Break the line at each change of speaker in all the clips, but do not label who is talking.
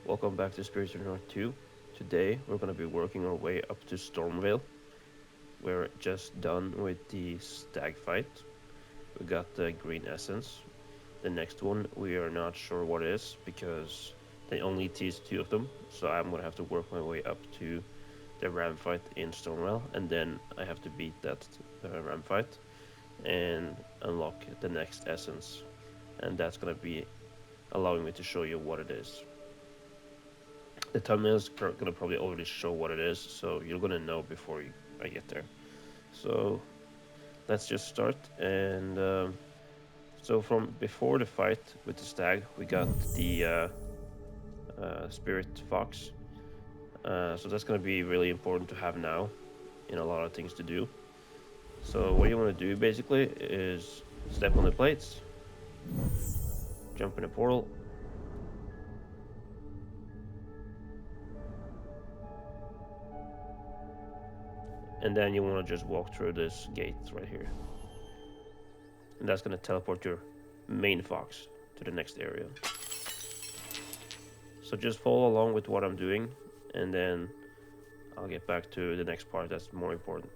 Welcome back to Spirits of North 2. Today we're going to be working our way up to Stormvale. We're just done with the stag fight. We got the green essence. The next one we are not sure what it is because they only teased two of them. So I'm going to have to work my way up to the ram fight in Stormvale, and then I have to beat that ram fight and unlock the next essence. And that's going to be allowing me to show you what it is. The thumbnail is gonna probably already show what it is, so you're gonna know before I get there. So let's just start. And so from before the fight with the stag, we got the spirit fox. So that's gonna be really important to have now in a lot of things to do. So what you want to do basically is step on the plates, jump in a portal, and then you want to just walk through this gate right here. And that's going to teleport your main fox to the next area. So just follow along with what I'm doing, and then I'll get back to the next part that's more important.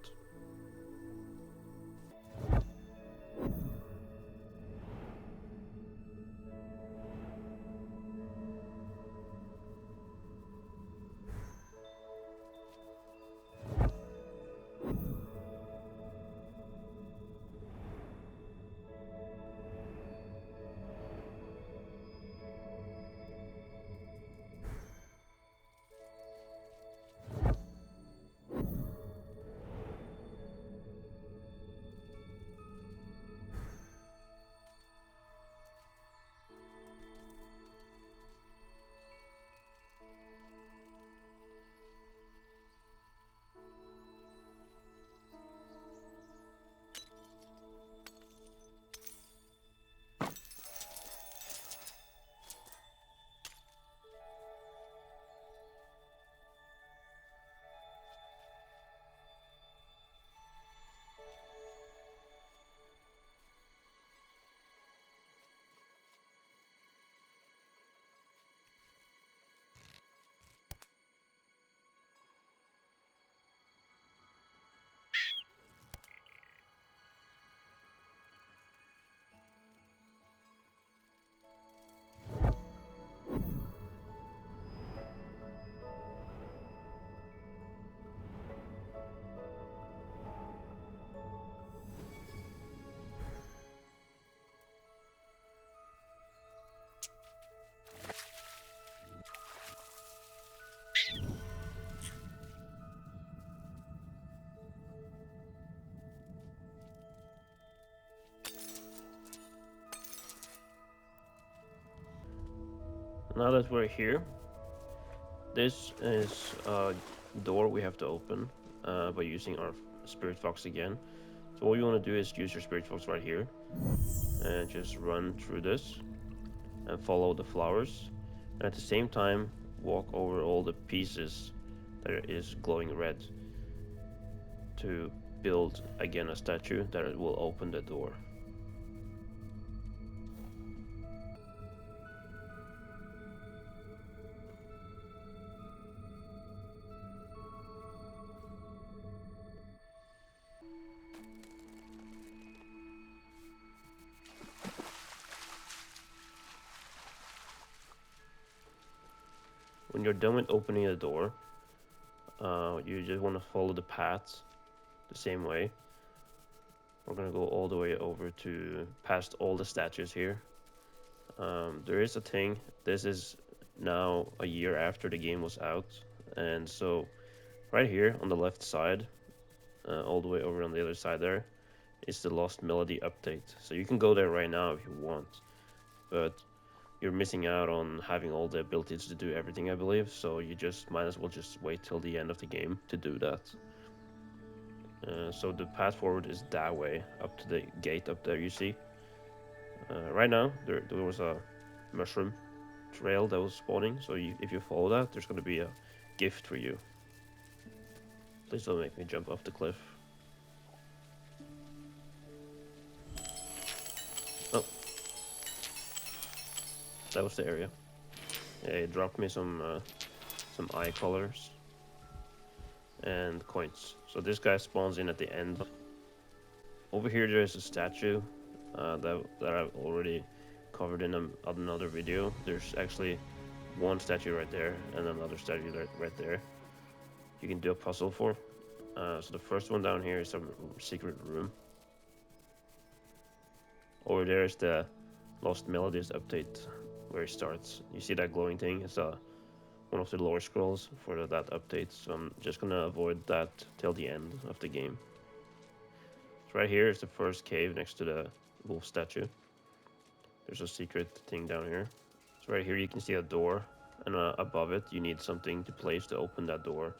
Now that we're here, this is a door we have to open by using our spirit fox again. So what you want to do is use your spirit fox right here and just run through this and follow the flowers, and at the same time walk over all the pieces that is glowing red to build again a statue that will open the door. When you're done with opening the door, you just want to follow the paths the same way. We're gonna go all the way over to past all the statues here. There is a thing. This is now a year after the game was out, and so right here on the left side, all the way over on the other side there, is the Lost Melody update. So you can go there right now if you want, but you're missing out on having all the abilities to do everything, I believe. So you just might as well just wait till the end of the game to do that. So the path forward is that way, up to the gate up there you see. Right now, there was a mushroom trail that was spawning, so if you follow that, there's going to be a gift for you. Please don't make me jump off the cliff. Oh. That was the area. Yeah, it dropped me some eye colors and coins. So this guy spawns in at the end. Over here there's a statue that I've already covered in another video. There's actually one statue right there and another statue right there you can do a puzzle for. So the first one down here is a secret room. Over there is the Lost Melodies update where it starts. You see that glowing thing? It's one of the lore scrolls for that update, so I'm just gonna avoid that till the end of the game. So right here is the first cave next to the wolf statue. There's a secret thing down here. So right here you can see a door, and above it you need something to place to open that door.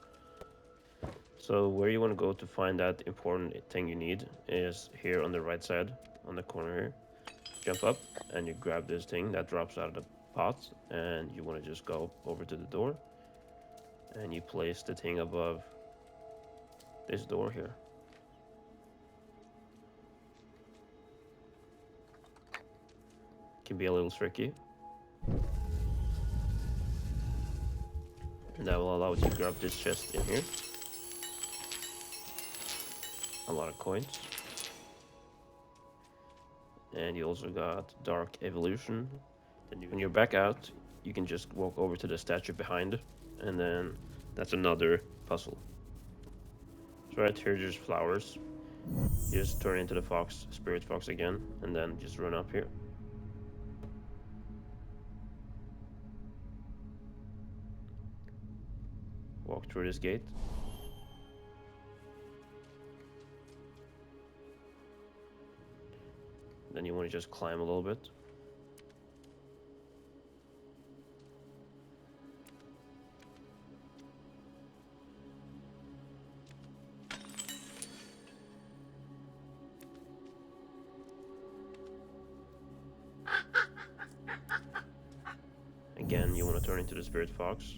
So where you want to go to find that important thing you need is here on the right side, on the corner here. Jump up and you grab this thing that drops out of the pot, and you want to just go over to the door and you place the thing above this door here. Can be a little tricky, and that will allow you to grab this chest in here. A lot of coins. And you also got Dark Evolution. Then when you're back out, you can just walk over to the statue behind, and then that's another puzzle. So right here, there's flowers. You just turn into the fox, spirit fox again, and then just run up here. Walk through this gate. Then you want to just climb a little bit. Again, you want to turn into the spirit fox,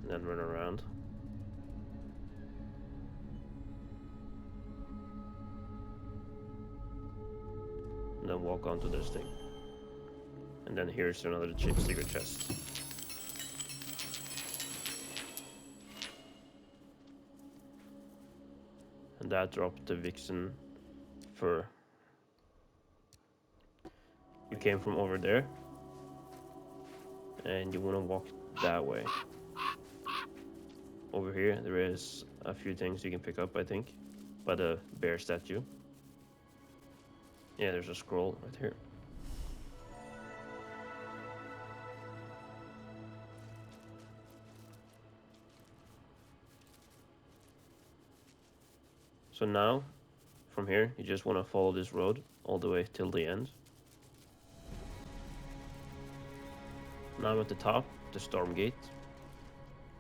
and then run around. And then walk onto this thing. And then here's another secret chest. And that dropped the vixen fur. You came from over there, and you want to walk that way. Over here, there is a few things you can pick up, I think, by the bear statue. Yeah, there's a scroll right here. So now, from here, you just want to follow this road all the way till the end. Now I'm at the top, the storm gate.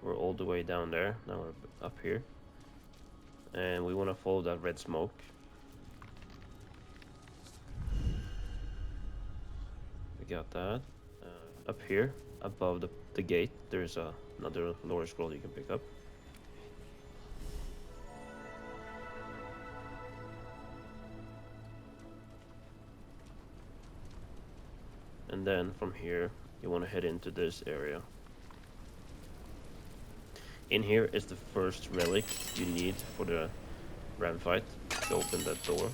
We're all the way down there. Now we're up here. And we want to follow that red smoke. We got that. Up here, above the gate, there's another lore scroll you can pick up. And then from here, you want to head into this area. In here is the first relic you need for the ram fight to open that door.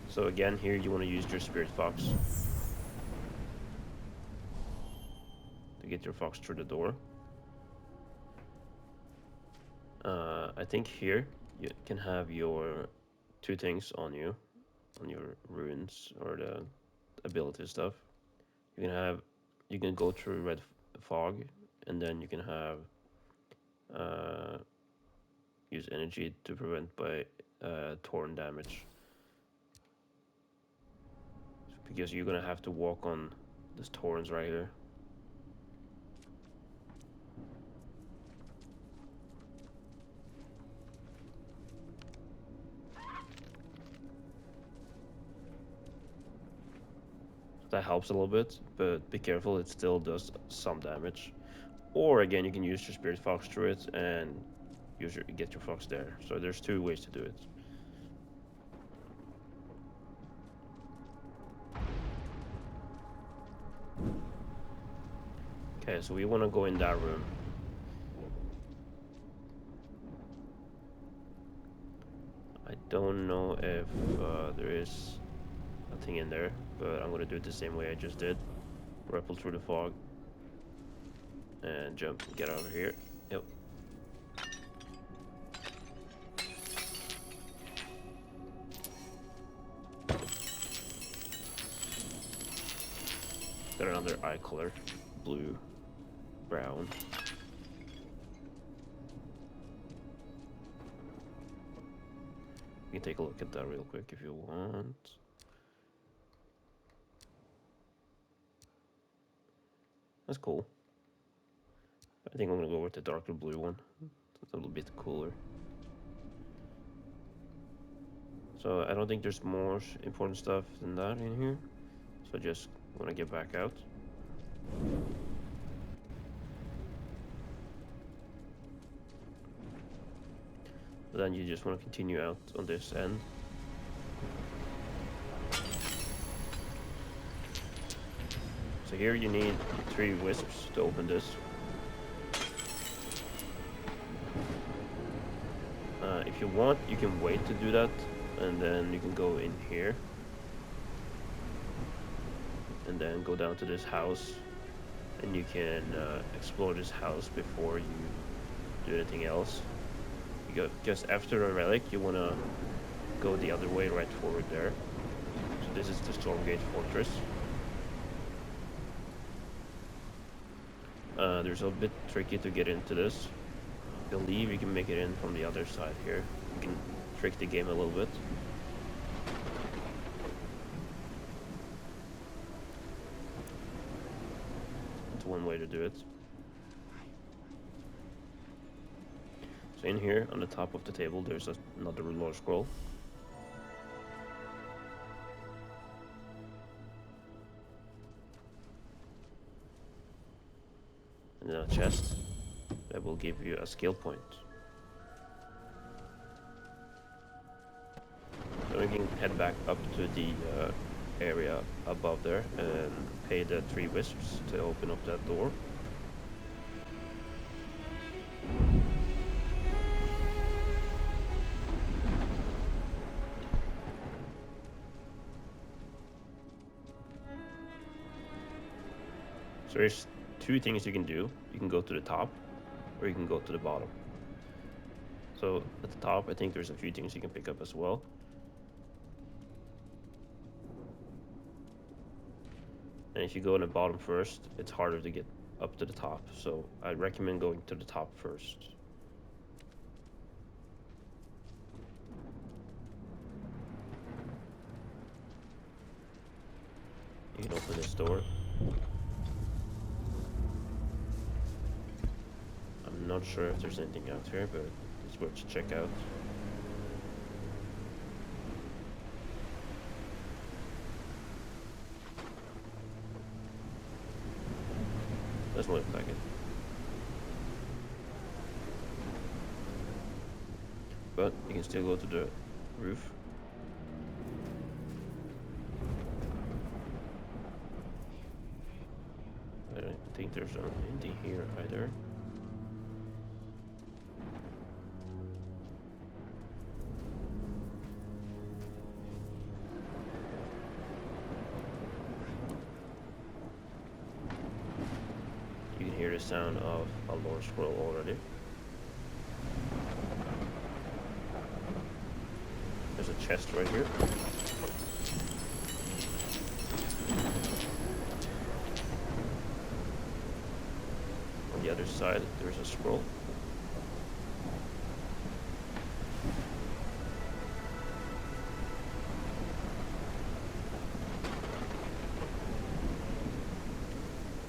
So again, here you want to use your spirit fox to get your fox through the door. I think here you can have your two things on you, on your runes or the ability stuff. You can go through red fog, and then you can have use energy to prevent by torn damage. Because you're gonna have to walk on these torrents right here. That helps a little bit, but be careful, it still does some damage. Or again, you can use your spirit fox through it and get your fox there. So there's two ways to do it. Okay, so we want to go in that room. I don't know if there is a thing in there, but I'm gonna do it the same way I just did. Rappel through the fog. And jump and get over here. Yep. Got another eye color. Blue. Brown. You can take a look at that real quick if you want. That's cool. I think I'm gonna go with the darker blue one. It's a little bit cooler. So I don't think there's more important stuff than that in here. So just wanna get back out. Then you just wanna continue out on this end. So here you need 3 wisps to open this. If you want, you can wait to do that, and then you can go in here. And then go down to this house, and you can explore this house before you do anything else. You go just after a relic, you want to go the other way right forward there. So this is the Stormgate Fortress. There's a bit tricky to get into this. I believe you can make it in from the other side here. You can trick the game a little bit. That's one way to do it. So in here, on the top of the table, there's another Lord Scroll. And then a chest that will give you a skill point. So we can head back up to the area above there and pay the 3 wisps to open up that door. So there's 2 things you can do. You can go to the top, or you can go to the bottom. So at the top, I think there's a few things you can pick up as well. And if you go in the bottom first, it's harder to get up to the top. So I recommend going to the top first. You can open this door. I'm not sure if there's anything out here, but it's worth to check out. Doesn't look like it. But you can still go to the roof. I don't think there's anything here either. You can hear the sound of a Lord Scroll already. There's a chest right here. On the other side, there's a scroll.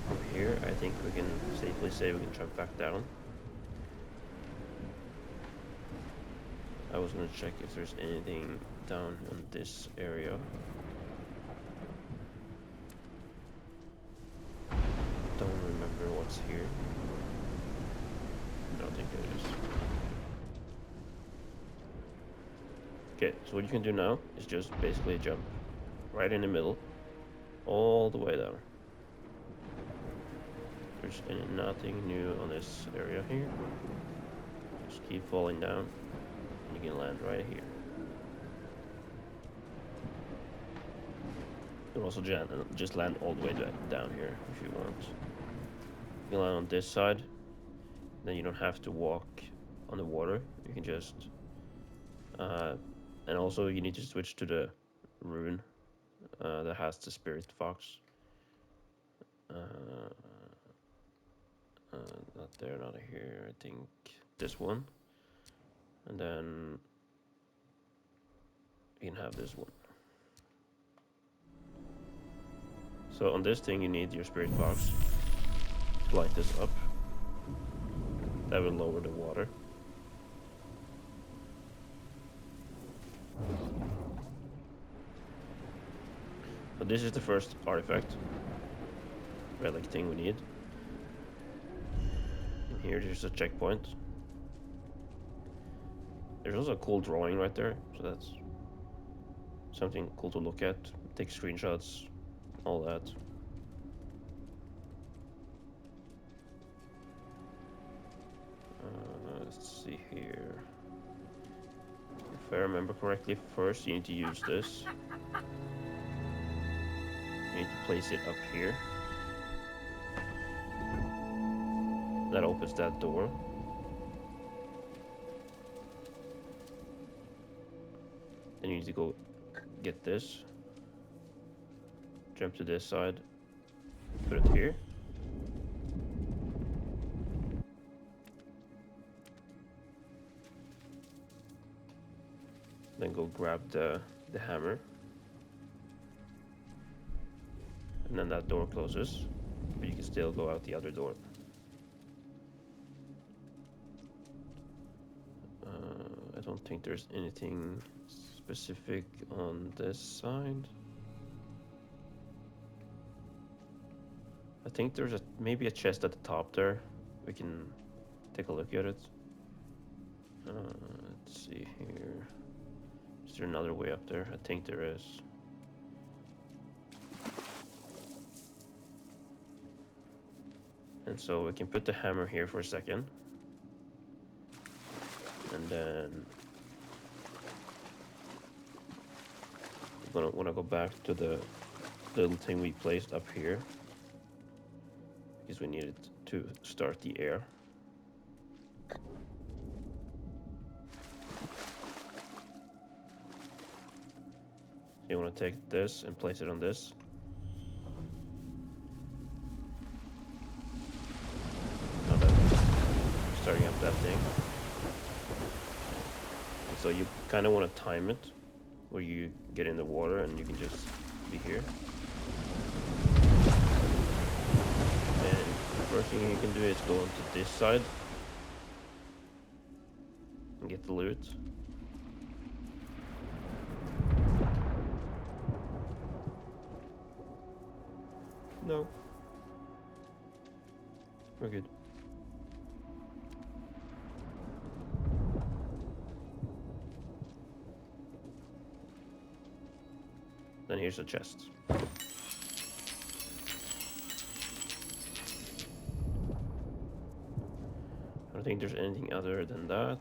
From here, I think we can safely say we can jump back down. I was gonna check if there's anything down in this area. Don't remember what's here. I don't think there is. Okay, so what you can do now is just basically jump right in the middle, all the way down. there's nothing new on this area here. Just keep falling down, and you can land right here. You can also just land all the way down here if you want. You can land on this side, then you don't have to walk on the water. You can just... and also you need to switch to the rune that has the spirit fox. Not there, not here. I think this one, and then you can have this one. So on this thing, you need your spirit box to light this up. That will lower the water. But this is the first artifact, relic thing we need. And here, there's a checkpoint. There's also a cool drawing right there, so that's something cool to look at. Take screenshots, all that. Let's see here. If I remember correctly, first you need to use this. You need to place it up here. That opens that door. Then you need to go get this. Jump to this side. Put it here. Then go grab the hammer. And then that door closes. But you can still go out the other door. I don't think there's anything specific on this side. I think there's maybe a chest at the top there. We can take a look at it. Let's see here. Is there another way up there? I think there is. And so we can put the hammer here for a second. And then we're gonna wanna go back to the little thing we placed up here, because we need it to start the air. You want to take this and place it on this. Now that starting up that thing. And so you kind of want to time it where you get in the water and you can just be here. And the first thing you can do is go onto this side and get the loot. No. We're good. Then here's the chest. I don't think there's anything other than that.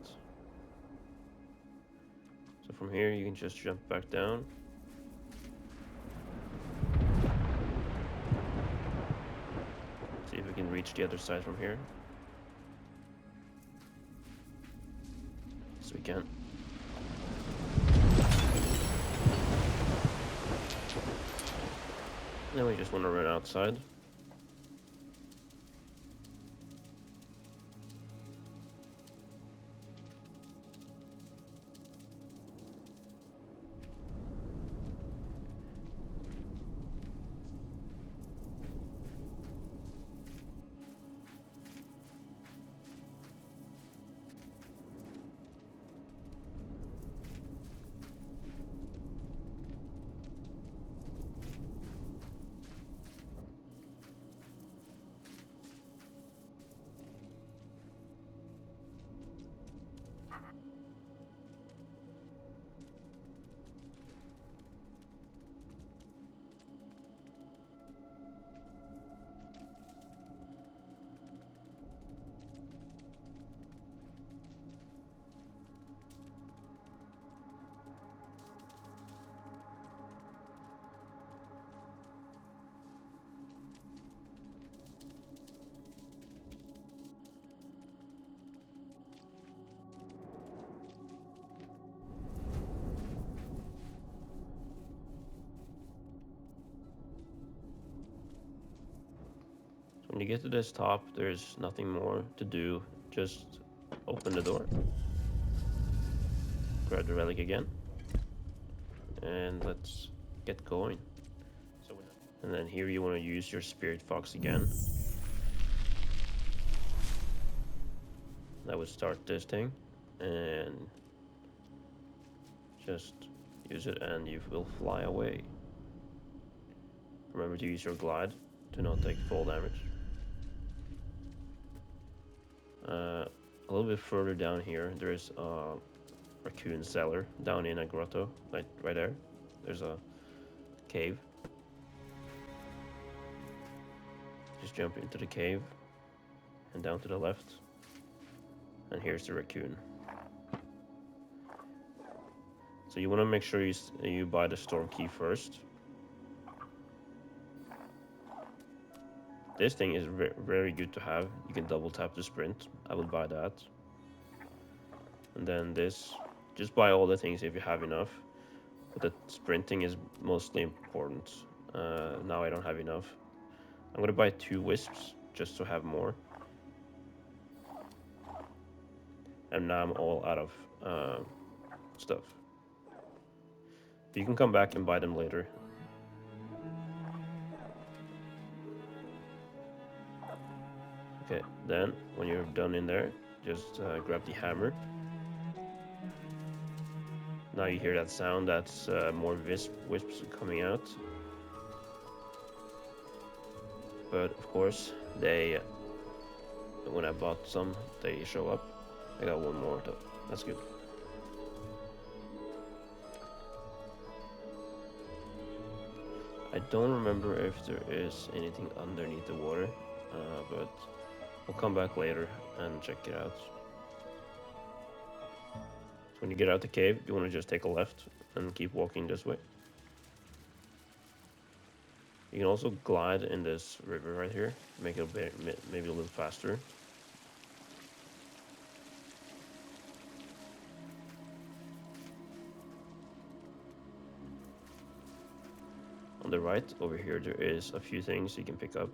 So from here you can just jump back down. See if we can reach the other side from here. Yes, we can. Then we just want to run outside. When you get to this top, there's nothing more to do. Just open the door, grab the relic again, and let's get going. And then here you want to use your spirit fox again. That would start this thing, and just use it and you will fly away. Remember to use your glide to not take full damage. A little bit further down here, there's a raccoon cellar down in a grotto, like right there. There's a cave. Just jump into the cave and down to the left. And here's the raccoon. So you want to make sure you buy the storm key first. This thing is very good to have. You can double tap the sprint. I would buy that. And then this, just buy all the things if you have enough. But the sprinting is mostly important. Now I don't have enough. I'm gonna buy 2 wisps just to have more. And now I'm all out of stuff. You can come back and buy them later. Okay, then when you're done in there, just grab the hammer. Now you hear that sound, that's more wisps coming out. But of course, when I bought some, they show up. I got one more though, that's good. I don't remember if there is anything underneath the water, but we'll come back later and check it out. So when you get out the cave, you want to just take a left and keep walking this way. You can also glide in this river right here, make it maybe a little faster. On the right, over here, there is a few things you can pick up.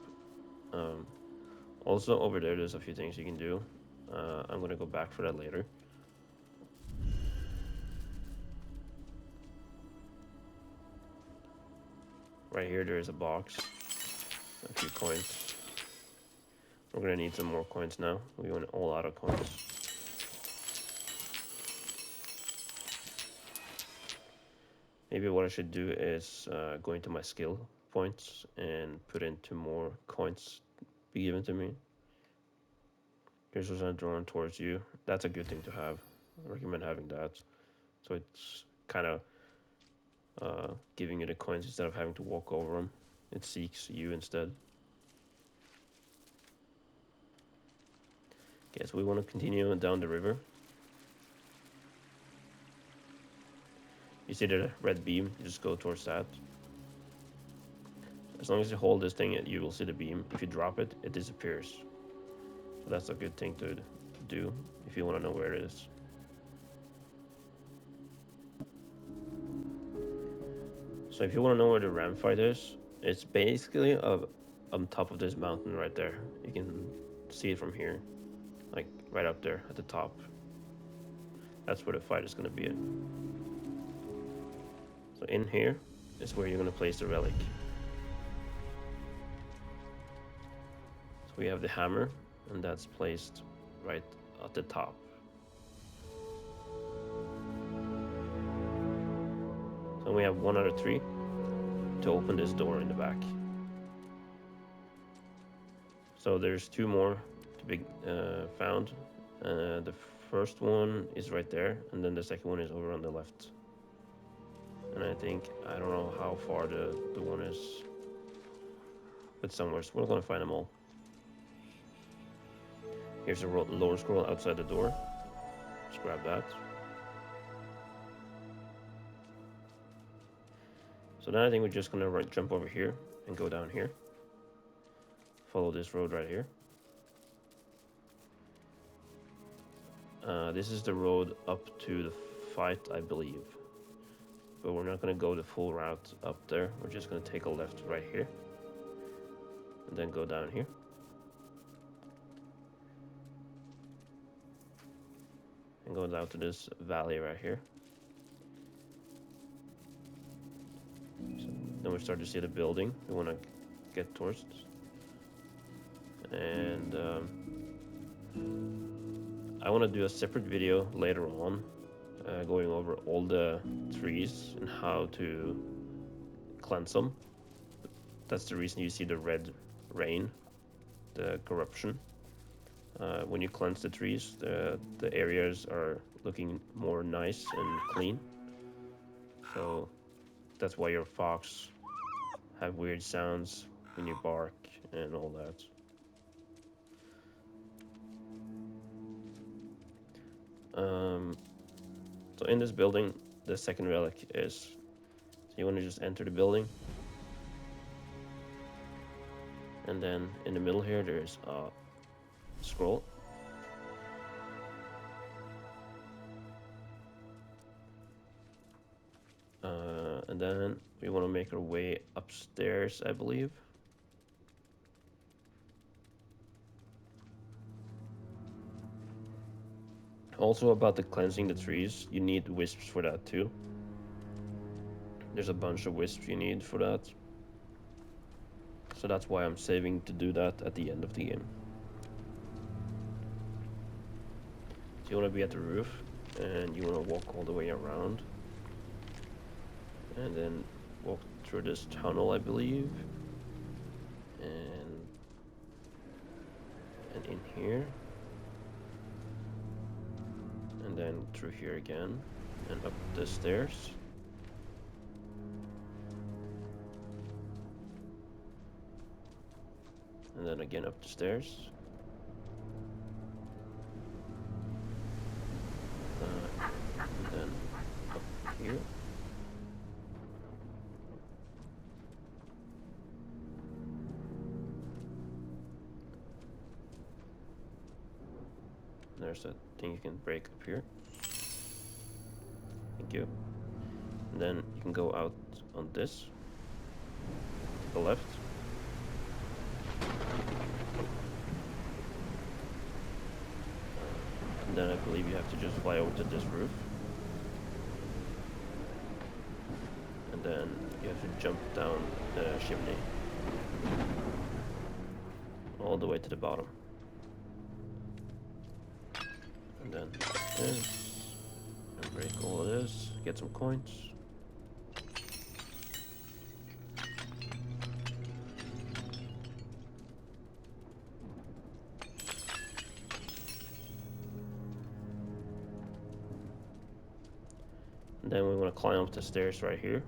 Also, over there's a few things you can do. I'm gonna go back for that later. Right here, there is a box, a few coins. We're gonna need some more coins now. We went all out of coins. Maybe what I should do is go into my skill points and put into more coins be given to me. Here's what's drawn towards you. That's a good thing to have. I recommend having that. So it's kind of giving you the coins instead of having to walk over them. It seeks you instead. Okay, so we want to continue down the river. You see the red beam, you just go towards that. As long as you hold this thing, you will see the beam. If you drop it, it disappears. So that's a good thing to do if you want to know where it is. So if you want to know where the ram fight is, it's basically on top of this mountain right there. You can see it from here, like right up there at the top. That's where the fight is going to be at. So in here is where you're going to place the relic. So we have the hammer, and that's placed right at the top. So we have 1 out of 3 to open this door in the back. So there's 2 more to be found. The first one is right there, and then the second one is over on the left. And I don't know how far the one is, but somewhere. So we're gonna find them all. Here's a lower scroll outside the door. Just grab that. So then I think we're just gonna jump over here and go down here. Follow this road right here. This is the road up to the fight, I believe. But we're not going to go the full route up there. We're just going to take a left right here. And then go down here. and go down to this valley right here. So then we start to see the building we want to get towards. And I want to do a separate video later on going over all the trees and how to cleanse them. That's the reason you see the red rain, the corruption. When you cleanse the trees, the areas are looking more nice and clean. So that's why your fox have weird sounds when you bark and all that. So in this building, the second relic is, so you want to just enter the building. And then in the middle here, there's a scroll. And then we want to make our way upstairs, I believe. Also about the cleansing the trees, you need wisps for that too. There's a bunch of wisps you need for that. So that's why I'm saving to do that at the end of the game. So you want to be at the roof, and you want to walk all the way around. And then walk through this tunnel, I believe. And in here. And then through here again. And up the stairs. And then again up the stairs. And then up here. There's that thing you can break up here. Thank you. And then you can go out on this. To the left. And then I believe you have to just fly over to this roof. And then you have to jump down the chimney. All the way to the bottom. And then this. And break all of this. Get some coins. And then we want to climb up the stairs right here.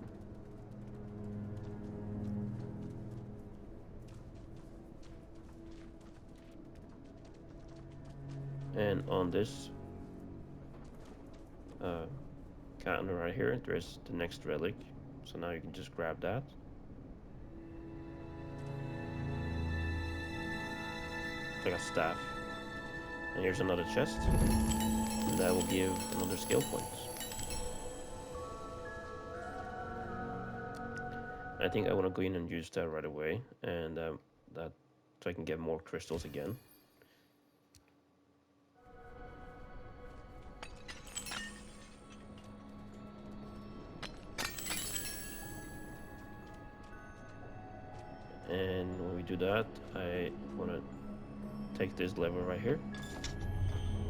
And on this counter right here, there's the next relic. So now you can just grab that. It's like a staff. And here's another chest. And that will give another skill point. I think I want to go in and use that right away. And that so I can get more crystals again. And when we do that, I want to take this lever right here.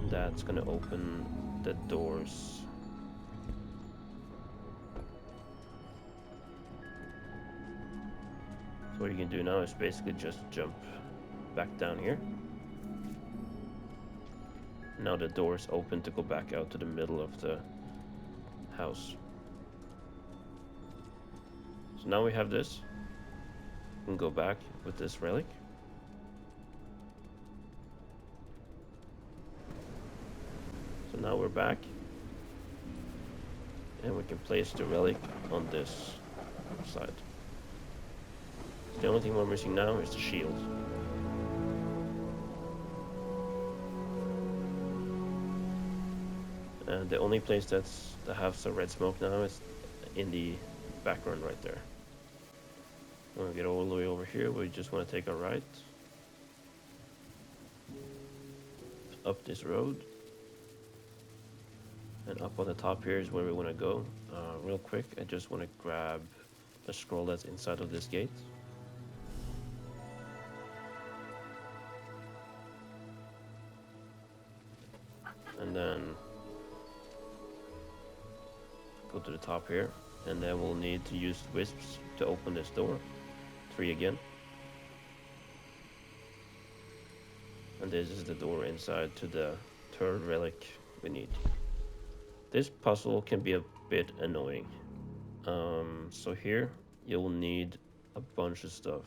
That's going to open the doors. So what you can do now is basically just jump back down here. Now the door is open to go back out to the middle of the house. So now we have this. We can go back with this relic. So now we're back. And we can place the relic on this side. The only thing we're missing now is the shield. And the only place that has a red smoke now is in the background right there. When we get all the way over here, we just want to take a right. Up this road. And up on the top here is where we want to go. Real quick, I just want to grab the scroll that's inside of this gate. And then go to the top here. And then we'll need to use wisps to open this door. 3 again. And this is the door inside to the third relic we need. This puzzle can be a bit annoying. So here you'll need a bunch of stuff.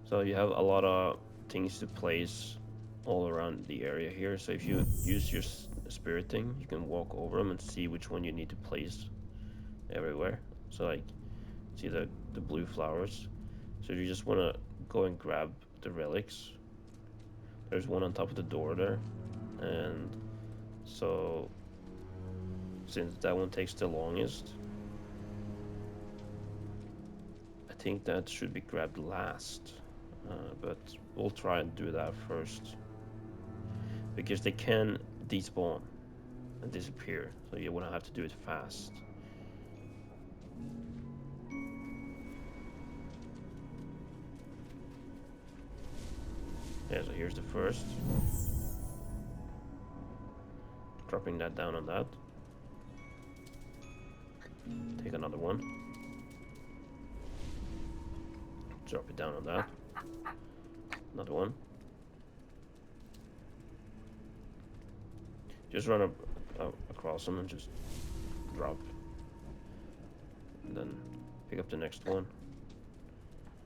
So you have a lot of things to place all around the area here. So if you use your spirit thing, you can walk over them and see which one you need to place everywhere. So like, see the blue flowers. So you just want to go and grab the relics. There's one on top of the door there. And so since that one takes the longest, I think that should be grabbed last. But we'll try and do that first. Because they can despawn and disappear, so you wanna have to do it fast. Yeah, so here's the first. Dropping that down on that. Take another one. Drop it down on that. Another one. Just run across them and just drop. And then pick up the next one.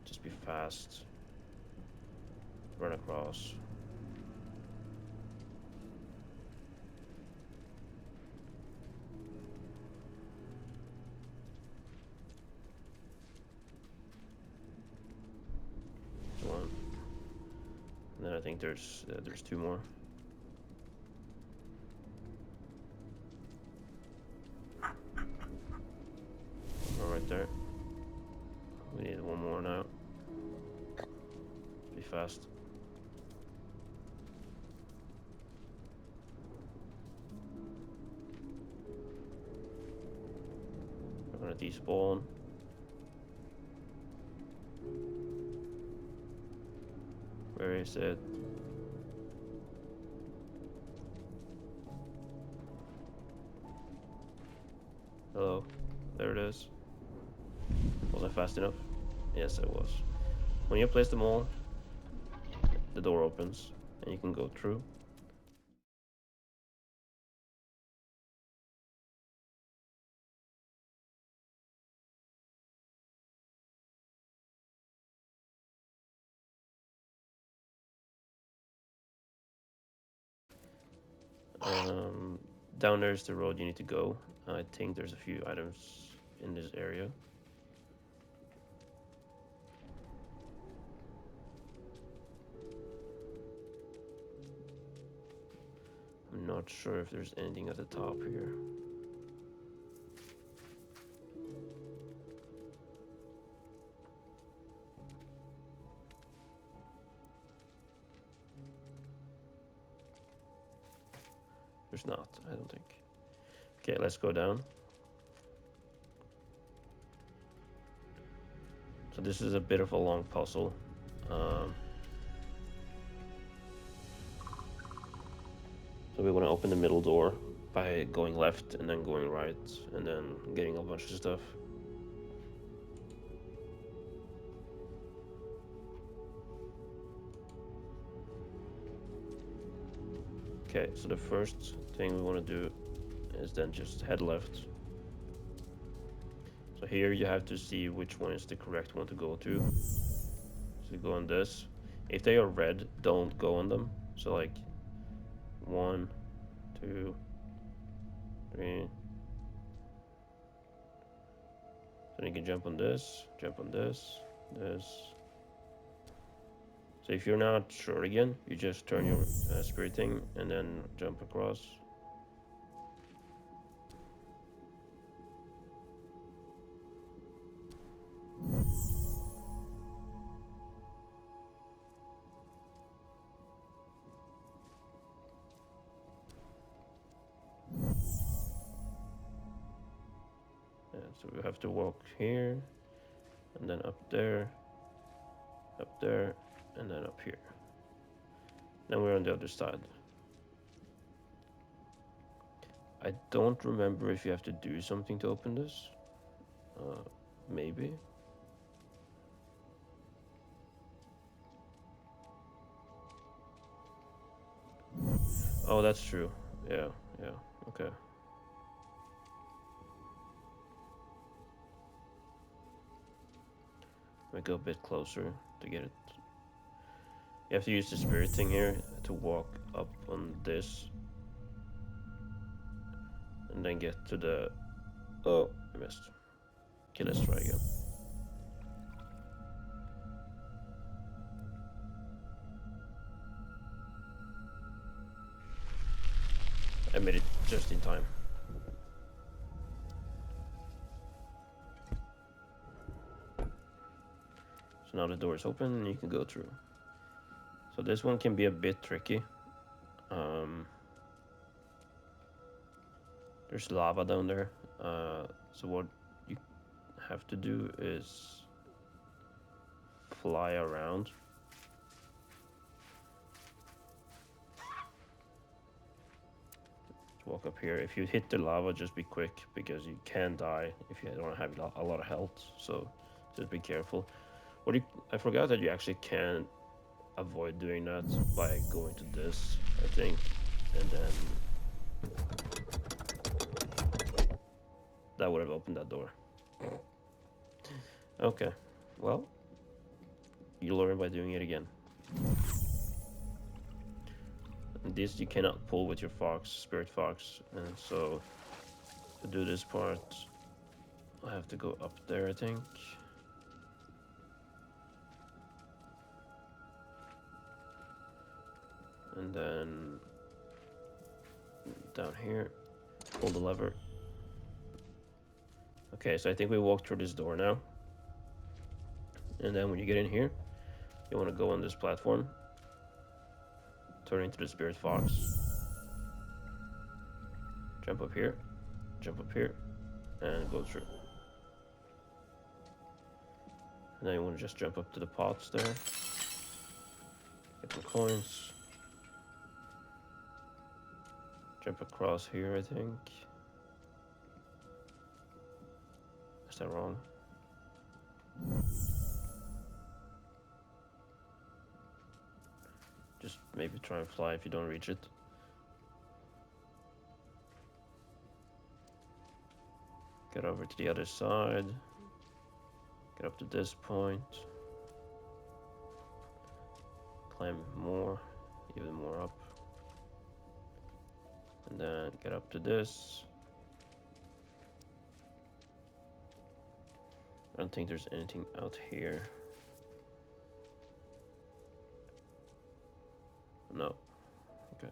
Just be fast. Run across. One. And then I think there's 2 more. Right there. We need 1 more now. Be fast. We're gonna despawn. Where is it? Hello. There it is. Was I fast enough? Yes, I was. When you place them all, the door opens and you can go through. Down there is the road you need to go. I think there's a few items in this area. I'm not sure if there's anything at the top here. There's not, I don't think. Okay, let's go down. So this is a bit of a long puzzle. So we want to open the middle door by going left and then going right and then getting a bunch of stuff. Okay, so the first thing we want to do is then just head left. So here you have to see which one is the correct one to go to. So you go on this. If they are red, don't go on them. So like 1, 2, 3. Then you can jump on this, this. So if you're not sure again, you just turn your spirit thing and then jump across. And so we have to walk here, and then up there, and then up here. Then we're on the other side. I don't remember if you have to do something to open this. Maybe. Oh, that's true. Yeah, yeah, okay. We go a bit closer to get it. You have to use the spirit thing here to walk up on this. And then get to the... Oh, I missed. Okay, let's try again. I made it just in time. So now the door is open and you can go through. So this one can be a bit tricky. There's lava down there. So what you have to do is fly around. Just walk up here. If you hit the lava, just be quick because you can die if you don't have a lot of health. So just be careful. I forgot that you actually can avoid doing that by going to this, I think, and then that would have opened that door. Okay, well, you learn by doing it again. And this you cannot pull with your fox, spirit fox, and so to do this part, I have to go up there, I think. And then down here, pull the lever. Okay, so I think we walk through this door now. And then when you get in here, you want to go on this platform, turn into the spirit fox, jump up here, and go through. And then you want to just jump up to the pots there, get some coins, jump across here, I think. Is that wrong? Just maybe try and fly if you don't reach it. Get over to the other side. Get up to this point. Climb more, even more up. And then get up to this. I don't think there's anything out here. No. Okay.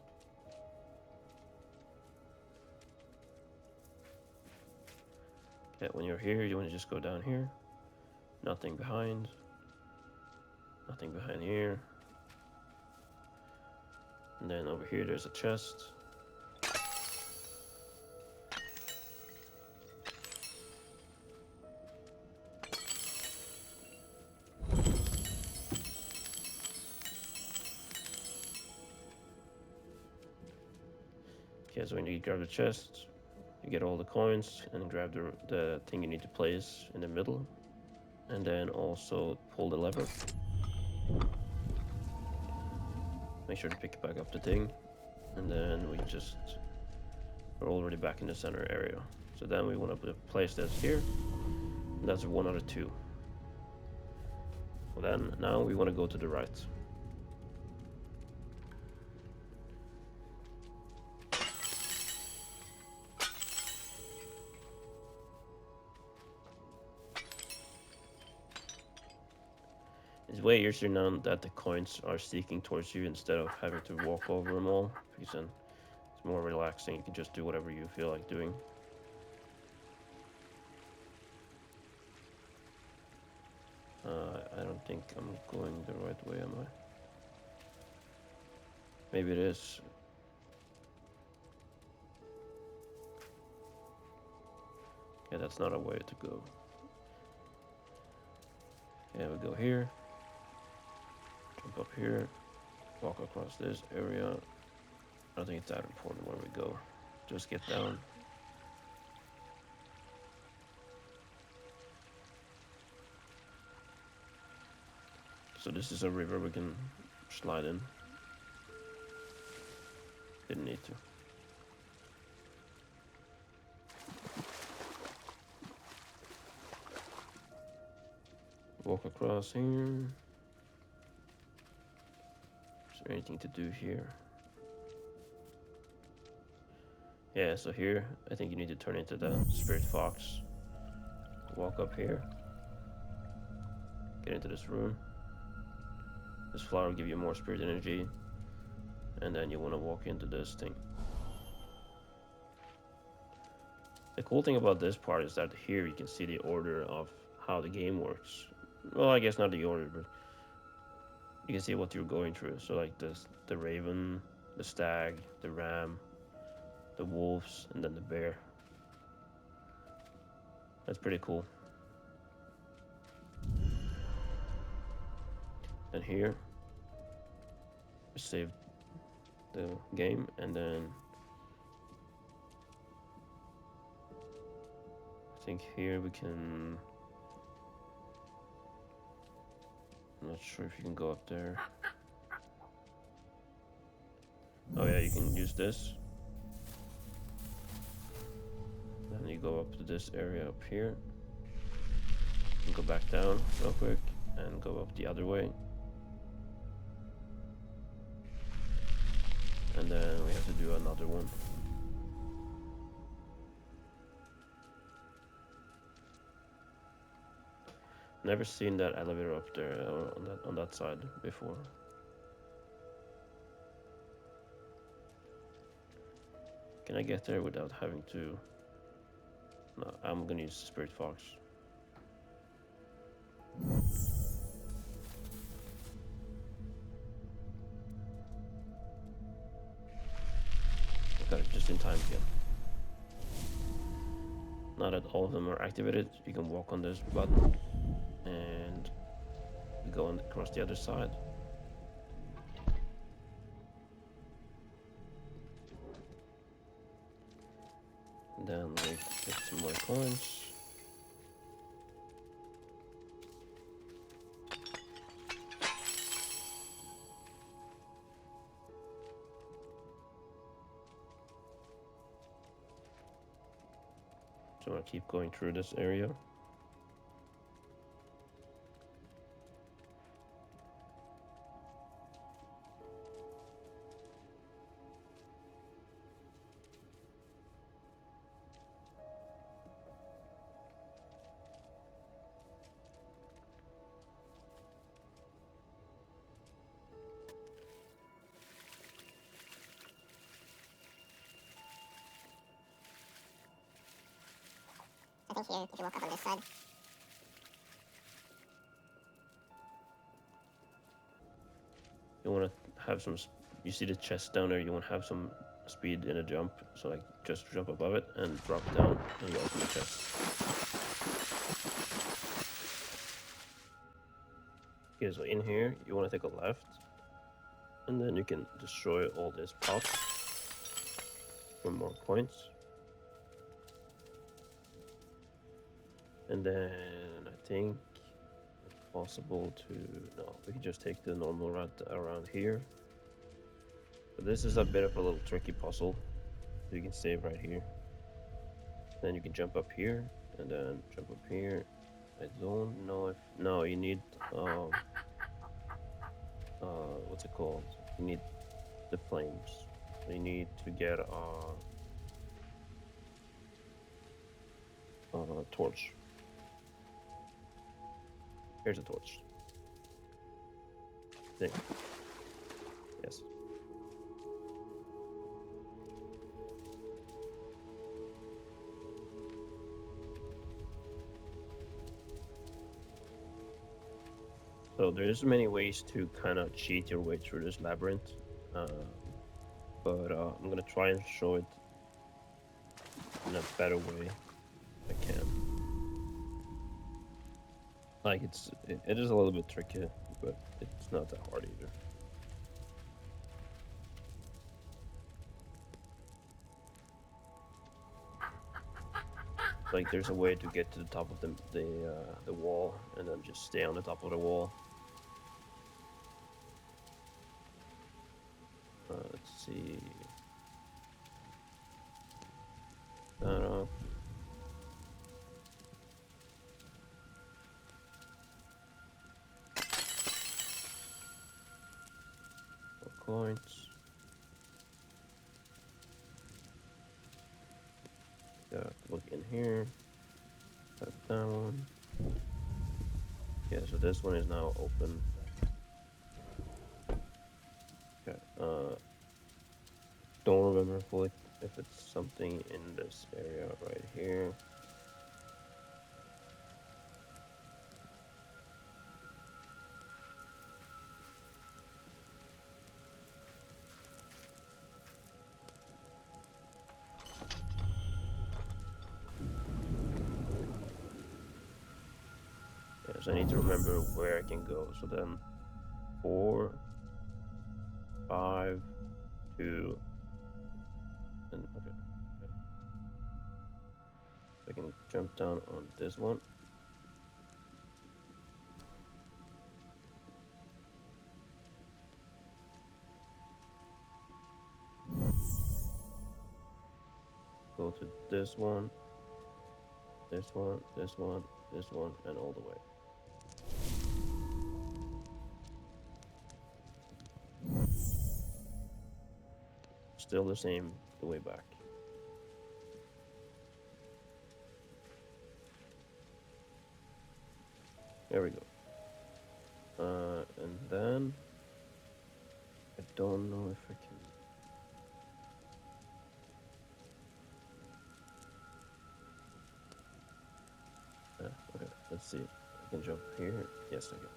Okay, when you're here, you want to just go down here. Nothing behind. Nothing behind here. And then over here, there's a chest. Okay, so when you grab the chest, you get all the coins and grab the thing you need to place in the middle. And then also pull the lever. Make sure to pick back up the thing. And then we're already back in the center area. So then we want to place this here. And that's 1 out of 2. Well then, now we want to go to the right. It's way easier now that the coins are sneaking towards you instead of having to walk over them all, because then it's more relaxing. You can just do whatever you feel like doing. I don't think I'm going the right way, am I? Maybe it is. Yeah, that's not a way to go. Yeah, we go here, jump up here, walk across this area. I don't think it's that important where we go. Just get down. So this is a river we can slide in. Didn't need to. Walk across here. Is there anything to do here? Yeah, so here, I think you need to turn into the spirit fox. Walk up here. Get into this room. This flower will give you more spirit energy. And then you want to walk into this thing. The cool thing about this part is that here you can see the order of how the game works. Well, I guess not the order, but you can see what you're going through. So like this, the raven, the stag, the ram, the wolves, and then the bear. That's pretty cool. Then here, we save the game, and then I think here we can. I'm not sure if you can go up there. Oh yeah, you can use this. Then you go up to this area up here. And go back down real quick and go up the other way. And then we have to do another one. Never seen that elevator up there or on that side before. Can I get there without having to? No, I'm gonna use Spirit Fox. I got it just in time again. Now that all of them are activated, you can walk on this button and go across the other side. And then we get some more coins. So I keep going through this area.
I think here, if you walk up on this side.
You want to have some, you see the chest down there, you want to have some speed in a jump. So like just jump above it and drop down and you open the chest. Okay, so in here, you want to take a left. And then you can destroy all these pots for more points. And then I think it's possible to, no, we can just take the normal route around here. But this is a bit of a little tricky puzzle. So you can save right here. Then you can jump up here and then jump up here. I don't know if, no, you need, what's it called? You need the flames. You need to get a torch. Here's a torch. There. Yes. So there's many ways to kind of cheat your way through this labyrinth, but I'm gonna try and show it in a better way. I can. Like it is a little bit tricky, but it's not that hard either. Like there's a way to get to the top of the wall and then just stay on the top of the wall. Let's see. I don't know. More coins. Got look in here. Got that one. Yeah, so this one is now open. Okay. Don't remember fully if it's something in this area right here. Yeah, so I need to remember where I can go. So then 4, 5, 2, and okay. I can jump down on this one. Go to this one, this one, this one, this one, and all the way. Still the same the way back. There we go. And then I don't know if I can. Okay, let's see. I can jump here. Yes, I can.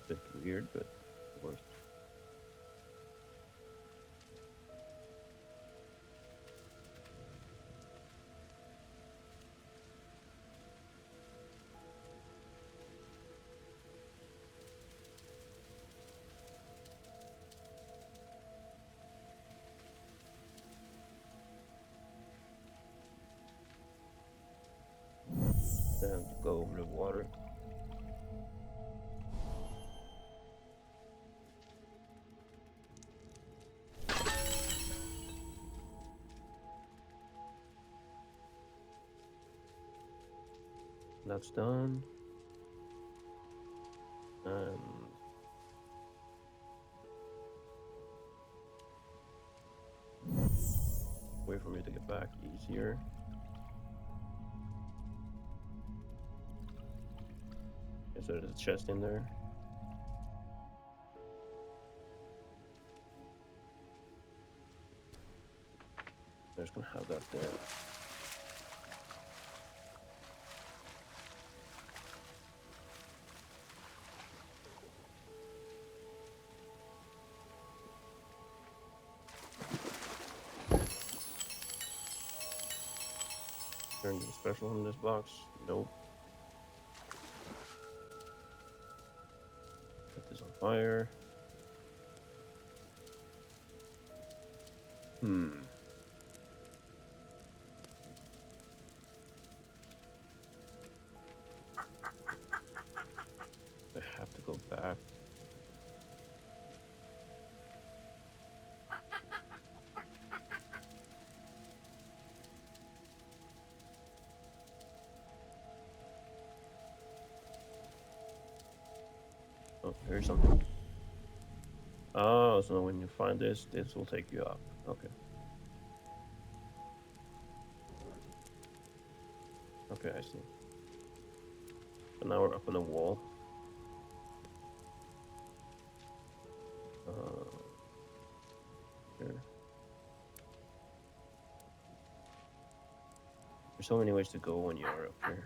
Bit weird, but it works. Then go over the water. That's done. Wait for me to get back easier. Okay, so there's a chest in there. I'm just gonna have that there. Anything special in this box? Nope. Put this on fire. I have to go back. Oh, here's something. Oh, so when you find this, this will take you up. Okay. Okay, I see. So now we're up on the wall. Here. There's so many ways to go when you are up here.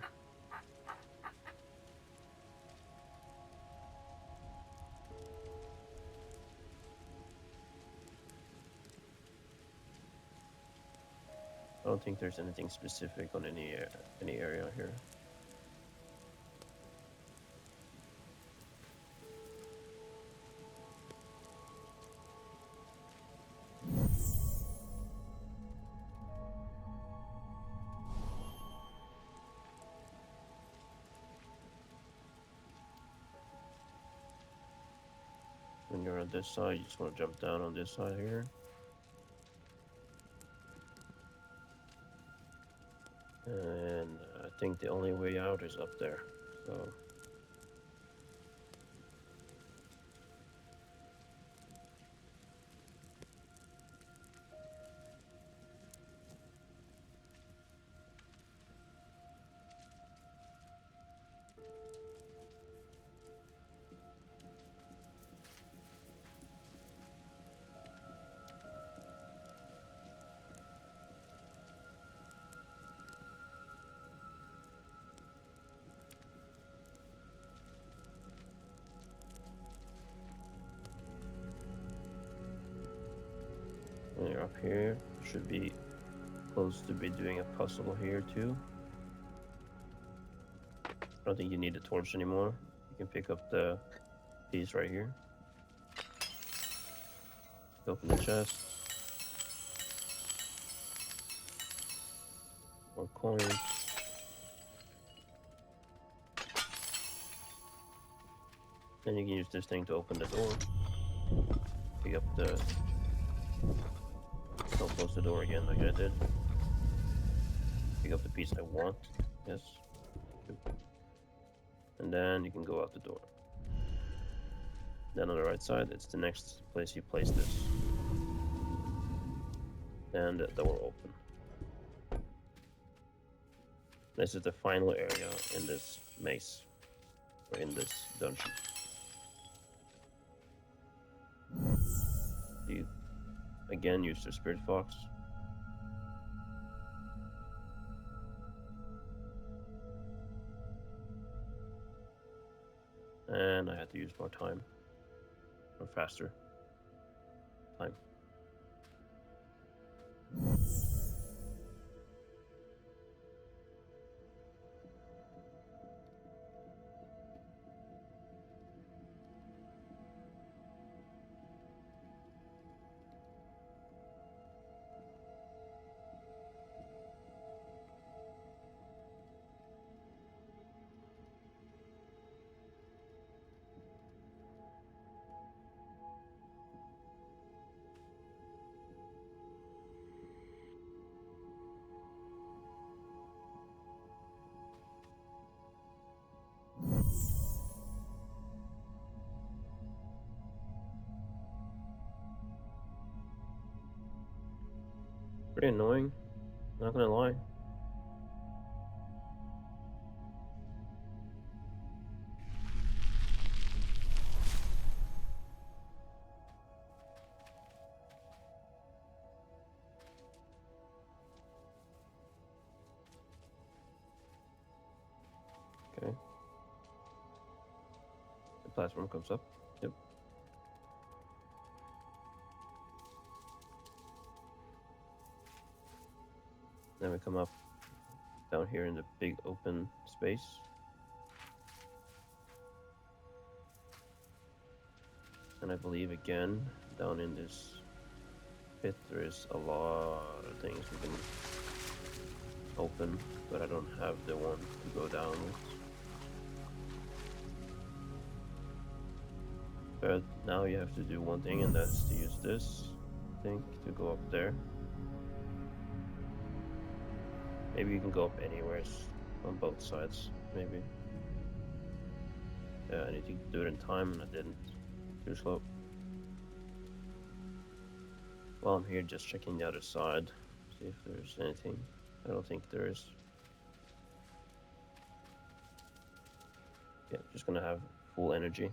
I don't think there's anything specific on any area here. When you're on this side, you just want to jump down on this side here. And I think the only way out is up there. So when you're up here, you should be close to be doing a puzzle here too. I don't think you need a torch anymore. You can pick up the piece right here. Open the chest. More coins. Then you can use this thing to open the door. Pick up the... Don't close the door again like I did. Pick up the piece I want. Yes. And then you can go out the door. Then on the right side, it's the next place you place this. And the door open. This is the final area in this maze. Or in this dungeon. You again use the spirit fox. And I had to use more time. Or faster time. Pretty annoying, not gonna lie. Okay. The platform comes up. Yep. Then we come up down here in the big open space. And I believe again, down in this pit, there is a lot of things we can open, but I don't have the one to go down with. But now you have to do one thing, and that's to use this thing to go up there. Maybe you can go up anywhere on both sides, maybe. Yeah, I need to do it in time, and I didn't. Too slow. While I'm here, just checking the other side, see if there's anything. I don't think there is. Yeah, just gonna have full energy.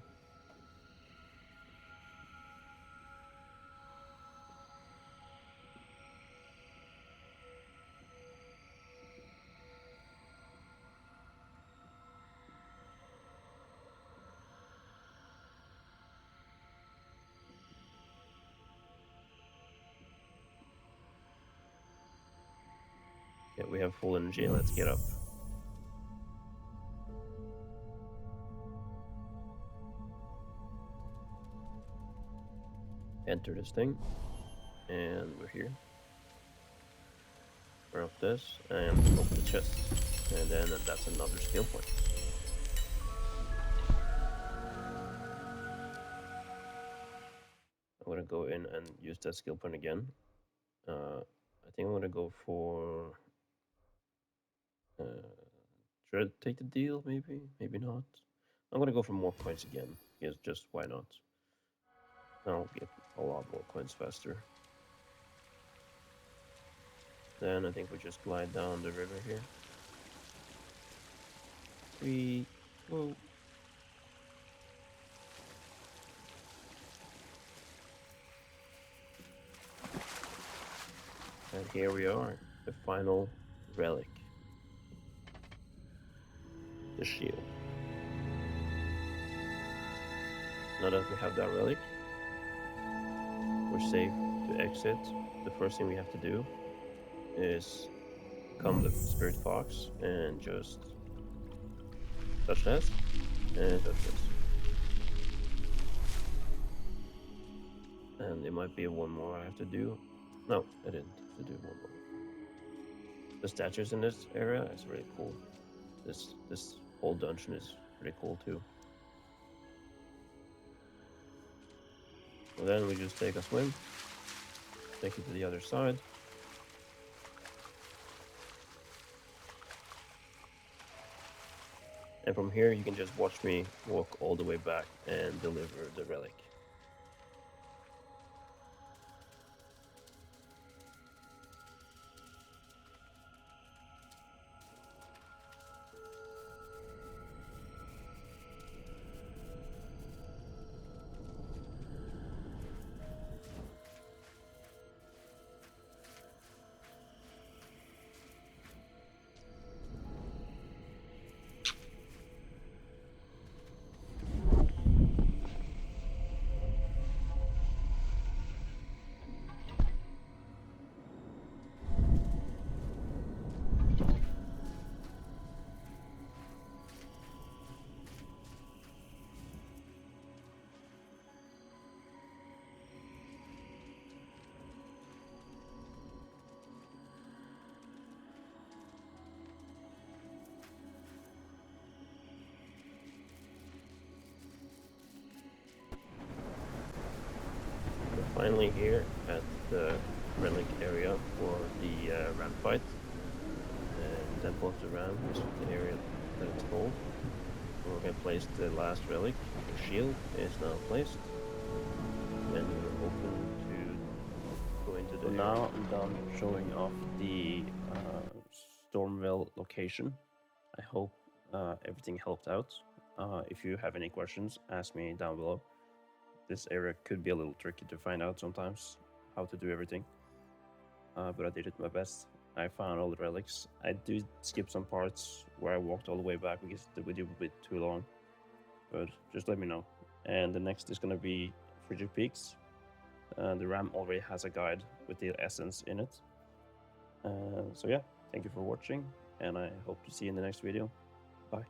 Yeah, we have full energy. Let's get up. Enter this thing, and we're here. We're up this, and open the chest. And then that's another skill point. I'm gonna go in and use that skill point again. I think I'm gonna go for should I take the deal? Maybe not. I'm gonna go for more coins again because just why not? I'll get a lot more coins faster. Then I think we just glide down the river here. Whoa. And here we are, the final relic. The shield. Now that we have that relic, we're safe to exit. The first thing we have to do is come the spirit fox and just touch this and touch this. And there might be one more I have to do. No, I didn't have to do one more. The statues in this area is really cool. This whole dungeon is pretty cool too. And then we just take a swim, take it to the other side. And from here you can just watch me walk all the way back and deliver the relic. We're finally here at the relic area for the ram fight. And Temple of the Ram is the area that it's called. We're going to place the last relic. The shield is now placed. And we're open to go into the area. Now I'm done showing off the Stormvale location. I hope everything helped out. If you have any questions, ask me down below. This area could be a little tricky to find out sometimes how to do everything. But I did it my best. I found all the relics. I did skip some parts where I walked all the way back because the video would be too long. But just let me know. And the next is going to be Frigid Peaks. The RAM already has a guide with the essence in it. So yeah, thank you for watching, and I hope to see you in the next video. Bye.